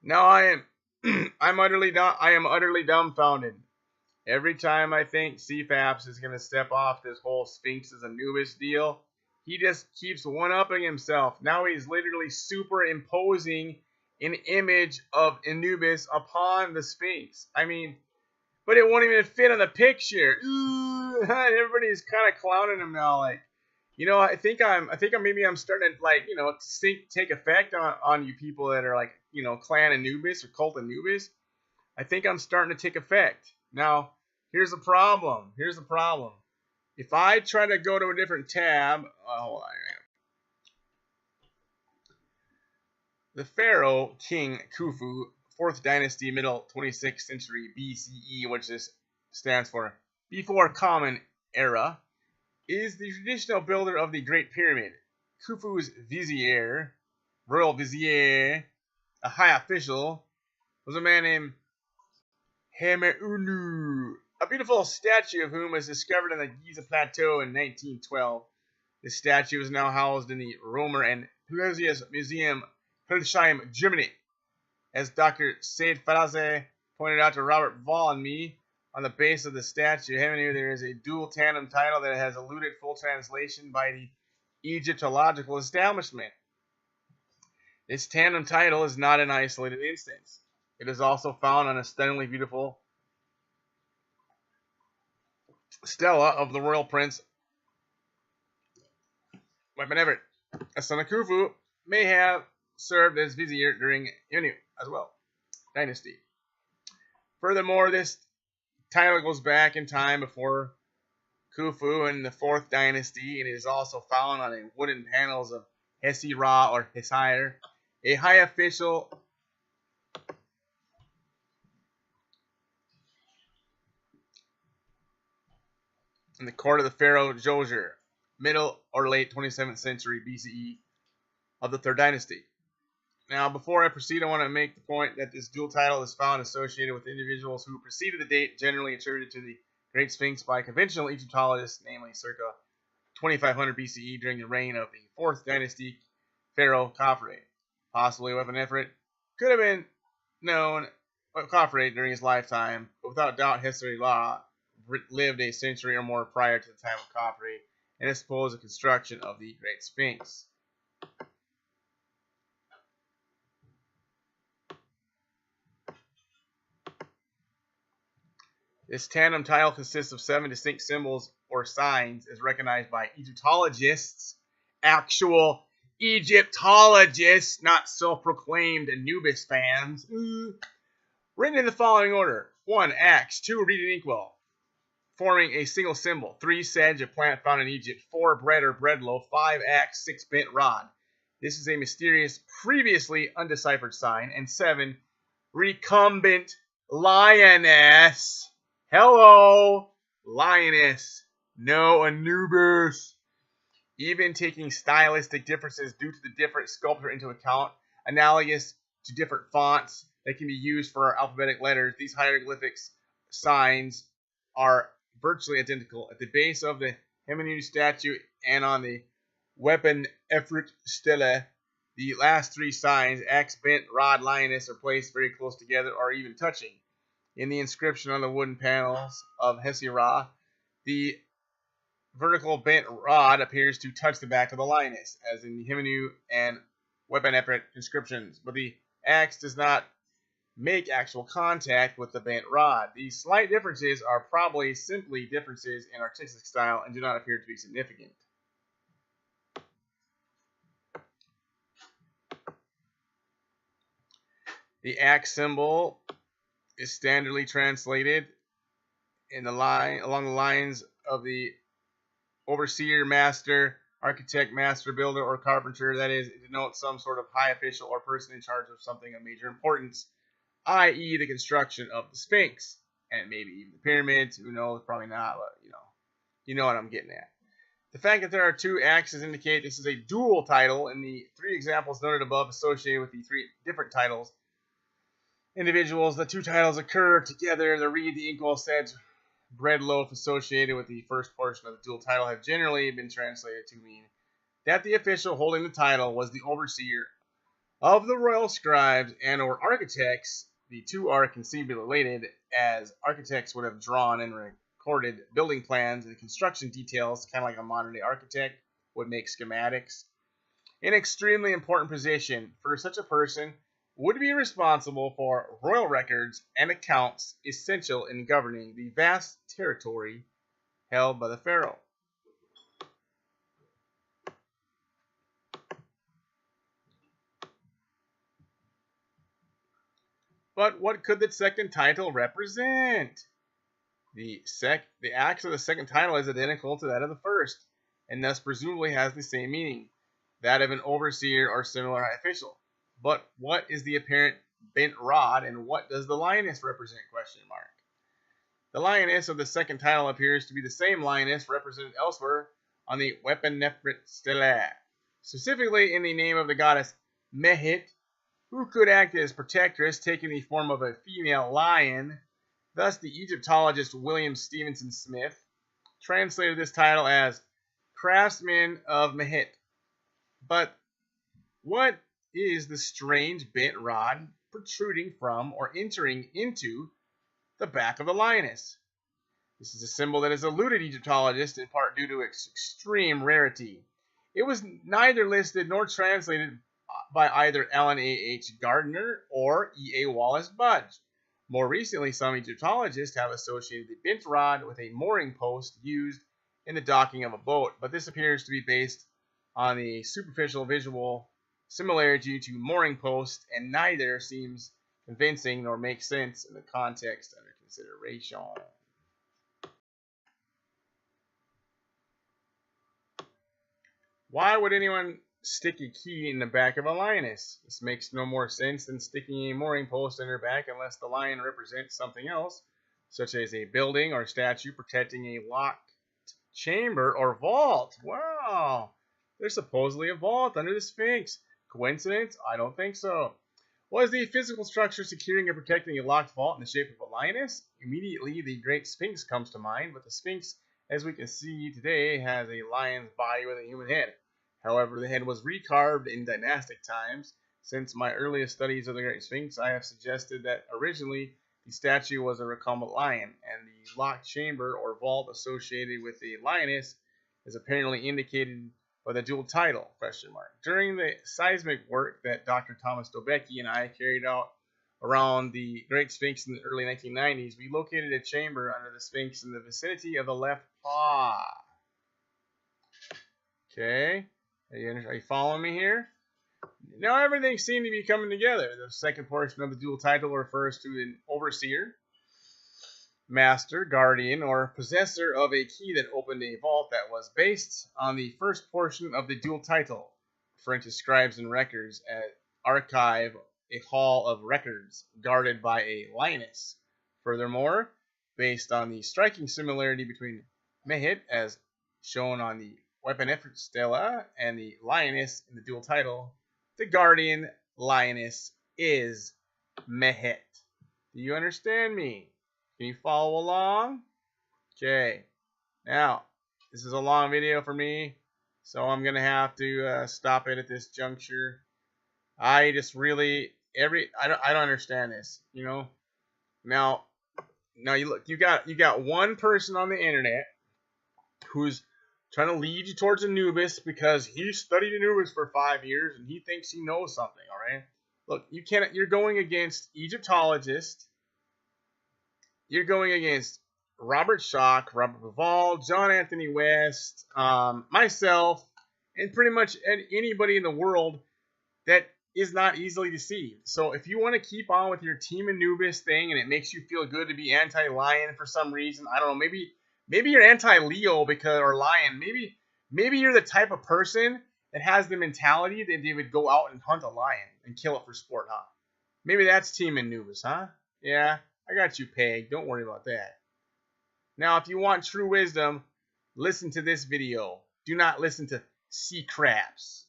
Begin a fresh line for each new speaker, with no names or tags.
Now I am I am utterly dumbfounded. Every time I think CFAPPS is going to step off this whole SPHINX as Anubis deal, he just keeps one-upping himself. Now he's literally superimposing an image of Anubis upon the SPHINX. I mean, but it won't even fit on the picture. Ooh, everybody's kind of clowning him now. Like, I think I'm starting to, like, take effect on you people that are like, clan Anubis or cult Anubis. I think I'm starting to take effect. Now, here's the problem. If I try to go to a different tab, hold on. The Pharaoh King Khufu, 4th Dynasty, middle 26th century BCE, which this stands for Before Common Era, is the traditional builder of the Great Pyramid. Khufu's vizier, royal vizier, a high official, was a man named Hemeunu, a beautiful statue of whom was discovered on the Giza Plateau in 1912. This statue is now housed in the Romer and Pelagius Museum, Hildesheim, Germany. As Dr. Said Faraze pointed out to Robert Vall and me, on the base of the statue, there is a dual tandem title that has eluded full translation by the Egyptological establishment. This tandem title is not an isolated instance. It is also found on a stunningly beautiful stela of the royal prince Weapon Everett. A son of Khufu may have served as vizier during Inu as well dynasty. Furthermore, this title goes back in time before Khufu in the 4th dynasty, and it is also found on the wooden panels of Hesi-Ra or Hesire, a high official in the court of the pharaoh Djoser, middle or late 27th century BCE of the 3rd dynasty. Now, before I proceed, I want to make the point that this dual title is found associated with individuals who preceded the date generally attributed to the Great Sphinx by conventional Egyptologists, namely circa 2500 BCE during the reign of the 4th dynasty pharaoh Khafre. Possibly Weapon Everett could have been known Khafre during his lifetime, but without doubt Hesi-Ra lived a century or more prior to the time of Khafre and is supposed the construction of the Great Sphinx. This tandem title consists of 7 distinct symbols or signs as recognized by Egyptologists, actual Egyptologists, not self-proclaimed Anubis fans, written in the following order. 1. Axe. 2. Reed inkwell, forming a single symbol. 3. Sedge, a plant found in Egypt. 4. Bread or bread loaf. 5. Axe. 6. Bent rod. This is a mysterious, previously undeciphered sign. And 7. Recumbent lioness. Hello, lioness. No Anubis. Even taking stylistic differences due to the different sculpture into account, analogous to different fonts that can be used for our alphabetic letters, these hieroglyphics signs are virtually identical. At the base of the Hemeunu statue and on the Weapon Everett stela, the last 3 signs, axe, bent, rod, lioness, are placed very close together or even touching. In the inscription on the wooden panels of Hesi-Ra, the vertical bent rod appears to touch the back of the lioness, as in the Hemeunu and Weapon Everett inscriptions, but the axe does not make actual contact with the bent rod. These slight differences are probably simply differences in artistic style and do not appear to be significant. The axe symbol is standardly translated in the line along the lines of the overseer, master, architect, master builder, or carpenter. That is, it denotes some sort of high official or person in charge of something of major importance, i.e. the construction of the Sphinx, and maybe even the pyramids. Who knows? Probably not, but you know what I'm getting at. The fact that there are 2 axes indicate this is a dual title, and the 3 examples noted above associated with the 3 different titles. Individuals, the 2 titles occur together. The reed, the inkwell, sedge, bread loaf associated with the first portion of the dual title have generally been translated to mean that the official holding the title was the overseer Of the royal scribes and or architects, the two are conceivably related, as architects would have drawn and recorded building plans and construction details, kind of like a modern-day architect would make schematics. An extremely important position for such a person would be responsible for royal records and accounts essential in governing the vast territory held by the pharaoh. But what could the second title represent? The acts of the second title is identical to that of the first, and thus presumably has the same meaning, that of an overseer or similar high official. But what is the apparent bent rod, and what does the lioness represent? The lioness of the second title appears to be the same lioness represented elsewhere on the Wepanefrit stela, specifically in the name of the goddess Mehit, who could act as protectress, taking the form of a female lion. Thus, the Egyptologist William Stevenson Smith translated this title as Craftsman of Mehit. But what is the strange bent rod protruding from or entering into the back of the lioness? This is a symbol that has eluded Egyptologists, in part due to its extreme rarity. It was neither listed nor translated by either Alan A.H. Gardner or E.A. Wallace Budge. More recently, some Egyptologists have associated the bent rod with a mooring post used in the docking of a boat, but this appears to be based on a superficial visual similarity to mooring post, and neither seems convincing nor makes sense in the context under consideration. Why would anyone stick a key in the back of a lioness? This makes no more sense than sticking a mooring post in her back, unless the lion represents something else, such as a building or statue protecting a locked chamber or vault. Wow, there's supposedly a vault under the Sphinx. Coincidence? I don't think so. Was the physical structure securing and protecting a locked vault in the shape of a lioness? Immediately, the Great Sphinx comes to mind, but the Sphinx, as we can see today, has a lion's body with a human head. However, the head was recarved in dynastic times. Since my earliest studies of the Great Sphinx, I have suggested that originally the statue was a recumbent lion, and the locked chamber or vault associated with the lioness is apparently indicated by the dual title, ? During the seismic work that Dr. Thomas Dobecki and I carried out around the Great Sphinx in the early 1990s, we located a chamber under the Sphinx in the vicinity of the left paw. Okay, are you following me here? Now everything seemed to be coming together. The second portion of the dual title refers to an overseer, master, guardian, or possessor of a key that opened a vault that was based on the first portion of the dual title, referring to scribes and records, an archive, a hall of records guarded by a lioness. Furthermore, based on the striking similarity between Mehit, as shown on the Wepanefrit stela, and the lioness in the dual title, the guardian lioness is Mehit. Do you understand me? Can you follow along? Okay. Now, this is a long video for me, so I'm going to have to stop it at this juncture. I just really, I don't understand this, you know? Now you look, you got one person on the internet who's trying to lead you towards Anubis because he studied Anubis for 5 years and he thinks he knows something, all right? Look, you're going against Egyptologists. You're going against Robert Schoch, Robert Bivall, John Anthony West, myself, and pretty much anybody in the world that is not easily deceived. So if you want to keep on with your Team Anubis thing and it makes you feel good to be anti-lion for some reason, I don't know, maybe you're anti-Leo or lion. Maybe you're the type of person that has the mentality that they would go out and hunt a lion and kill it for sport, huh? Maybe that's Team Anubis, huh? Yeah, I got you pegged. Don't worry about that. Now, if you want true wisdom, listen to this video. Do not listen to CFAPPS.